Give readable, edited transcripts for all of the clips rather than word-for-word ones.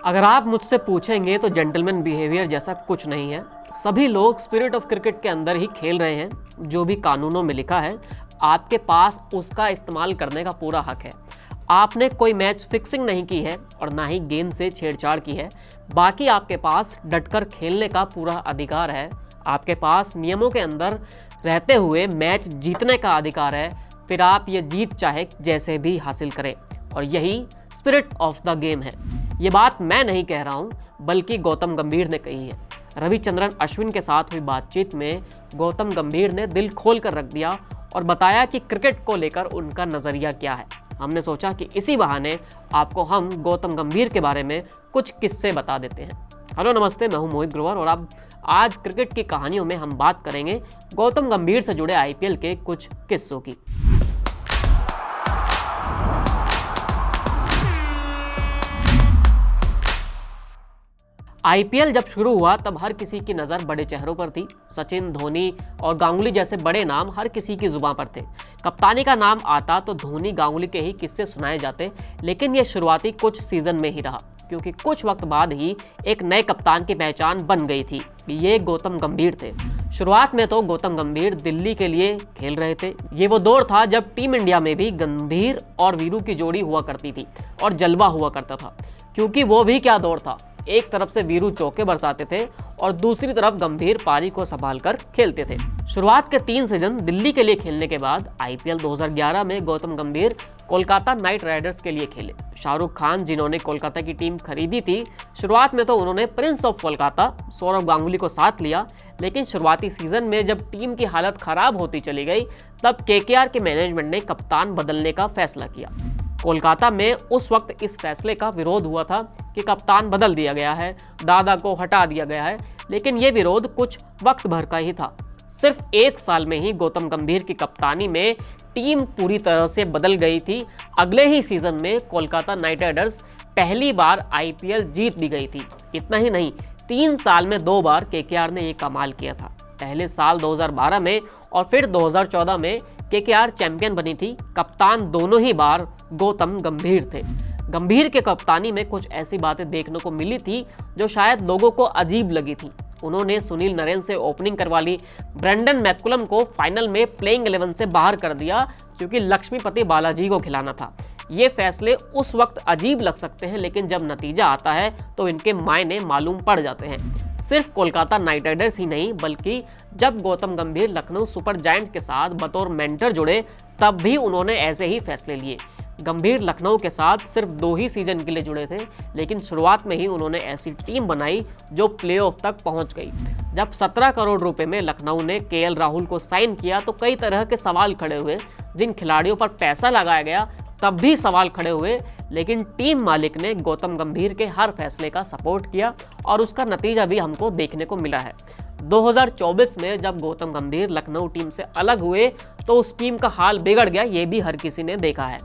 अगर आप मुझसे पूछेंगे तो जेंटलमैन बिहेवियर जैसा कुछ नहीं है। सभी लोग स्पिरिट ऑफ क्रिकेट के अंदर ही खेल रहे हैं। जो भी कानूनों में लिखा है आपके पास उसका इस्तेमाल करने का पूरा हक है। आपने कोई मैच फिक्सिंग नहीं की है और ना ही गेंद से छेड़छाड़ की है। बाकी आपके पास डटकर खेलने का पूरा अधिकार है। आपके पास नियमों के अंदर रहते हुए मैच जीतने का अधिकार है। फिर आप ये जीत चाहे जैसे भी हासिल करें, और यही स्पिरिट ऑफ द गेम है। ये बात मैं नहीं कह रहा हूँ, बल्कि गौतम गंभीर ने कही है। रविचंद्रन अश्विन के साथ हुई बातचीत में गौतम गंभीर ने दिल खोल कर रख दिया और बताया कि क्रिकेट को लेकर उनका नज़रिया क्या है। हमने सोचा कि इसी बहाने आपको हम गौतम गंभीर के बारे में कुछ किस्से बता देते हैं। हेलो नमस्ते, मैं हूं मोहित ग्रोवर और अब आज क्रिकेट की कहानियों में हम बात करेंगे गौतम गंभीर से जुड़े आईपीएल के कुछ किस्सों की। आईपीएल जब शुरू हुआ तब हर किसी की नज़र बड़े चेहरों पर थी। सचिन, धोनी और गांगुली जैसे बड़े नाम हर किसी की जुबान पर थे। कप्तानी का नाम आता तो धोनी, गांगुली के ही किस्से सुनाए जाते, लेकिन ये शुरुआती कुछ सीजन में ही रहा, क्योंकि कुछ वक्त बाद ही एक नए कप्तान की पहचान बन गई थी। ये गौतम गंभीर थे। शुरुआत में तो गौतम गंभीर दिल्ली के लिए खेल रहे थे। ये वो दौर था जब टीम इंडिया में भी गंभीर और वीरू की जोड़ी हुआ करती थी और जलवा हुआ करता था। क्योंकि वो भी क्या दौर था, एक तरफ से वीरू चौके बरसाते थे और दूसरी तरफ गंभीर पारी को संभाल कर खेलते थे। शुरुआत के 3 सीजन दिल्ली के लिए खेलने के बाद आईपीएल 2011 में गौतम गंभीर कोलकाता नाइट राइडर्स के लिए खेले। शाहरुख खान, जिन्होंने कोलकाता की टीम खरीदी थी, शुरुआत में तो उन्होंने प्रिंस ऑफ कोलकाता सौरव गांगुली को साथ लिया, लेकिन शुरुआती सीजन में जब टीम की हालत खराब होती चली गई तब केकेआर के मैनेजमेंट ने कप्तान बदलने का फैसला किया। कोलकाता में उस वक्त इस फैसले का विरोध हुआ था कि कप्तान बदल दिया गया है, दादा को हटा दिया गया है, लेकिन ये विरोध कुछ वक्त भर का ही था। सिर्फ 1 साल में ही गौतम गंभीर की कप्तानी में टीम पूरी तरह से बदल गई थी। अगले ही सीजन में कोलकाता नाइट राइडर्स पहली बार आईपीएल जीत भी गई थी। इतना ही नहीं, 3 साल में 2 बार केकेआर ने ये कमाल किया था। पहले साल 2012 में और फिर 2014 में केकेआर चैंपियन बनी थी। कप्तान दोनों ही बार गौतम गंभीर थे। गंभीर के कप्तानी में कुछ ऐसी बातें देखने को मिली थी जो शायद लोगों को अजीब लगी थी। उन्होंने सुनील नरेन से ओपनिंग करवा ली, ब्रेंडन मैकुलम को फाइनल में प्लेइंग 11 से बाहर कर दिया क्योंकि लक्ष्मीपति बालाजी को खिलाना था। ये फैसले उस वक्त अजीब लग सकते हैं, लेकिन जब नतीजा आता है तो इनके मायने मालूम पड़ जाते हैं। सिर्फ कोलकाता नाइट राइडर्स ही नहीं, बल्कि जब गौतम गंभीर लखनऊ सुपर जायंट्स के साथ बतौर मेंटर जुड़े तब भी उन्होंने ऐसे ही फैसले लिए। गंभीर लखनऊ के साथ सिर्फ 2 ही सीजन के लिए जुड़े थे, लेकिन शुरुआत में ही उन्होंने ऐसी टीम बनाई जो प्लेऑफ तक पहुंच गई। जब 17 करोड़ रुपए में लखनऊ ने केएल राहुल को साइन किया तो कई तरह के सवाल खड़े हुए। जिन खिलाड़ियों पर पैसा लगाया गया तब भी सवाल खड़े हुए, लेकिन टीम मालिक ने गौतम गंभीर के हर फैसले का सपोर्ट किया और उसका नतीजा भी हमको देखने को मिला है। 2024 में जब गौतम गंभीर लखनऊ टीम से अलग हुए तो उस टीम का हाल बिगड़ गया, ये भी हर किसी ने देखा है।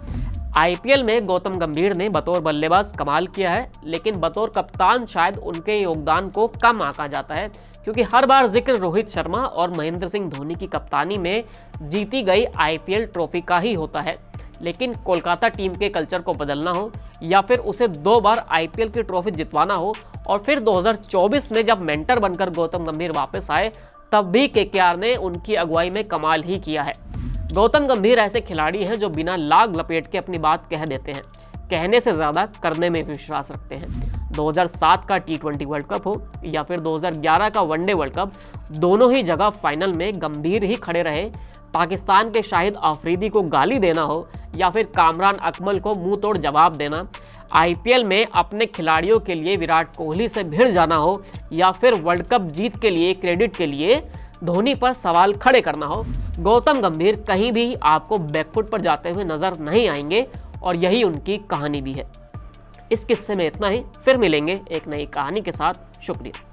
आईपीएल में गौतम गंभीर ने बतौर बल्लेबाज कमाल किया है, लेकिन बतौर कप्तान शायद उनके योगदान को कम आंका जाता है, क्योंकि हर बार जिक्र रोहित शर्मा और महेंद्र सिंह धोनी की कप्तानी में जीती गई आईपीएल ट्रॉफी का ही होता है। लेकिन कोलकाता टीम के कल्चर को बदलना हो या फिर उसे 2 बार आईपीएल की ट्रॉफी जितवाना हो और फिर 2024 में जब मेंटर बनकर गौतम गंभीर वापस आए तब भी केकेआर ने उनकी अगुवाई में कमाल ही किया है। गौतम गंभीर ऐसे खिलाड़ी हैं जो बिना लाग लपेट के अपनी बात कह देते हैं, कहने से ज़्यादा करने में विश्वास रखते हैं। 2007 का T20 वर्ल्ड कप हो या फिर 2011 का वनडे वर्ल्ड कप, दोनों ही जगह फाइनल में गंभीर ही खड़े रहे। पाकिस्तान के शाहिद अफरीदी को गाली देना हो या फिर कामरान अकमल को मुंह तोड़ जवाब देना, आईपीएल में अपने खिलाड़ियों के लिए विराट कोहली से भिड़ जाना हो या फिर वर्ल्ड कप जीत के लिए क्रेडिट के लिए धोनी पर सवाल खड़े करना हो, गौतम गंभीर कहीं भी आपको बैकफुट पर जाते हुए नजर नहीं आएंगे और यही उनकी कहानी भी है। इस किस्से में इतना ही, फिर मिलेंगे एक नई कहानी के साथ। शुक्रिया।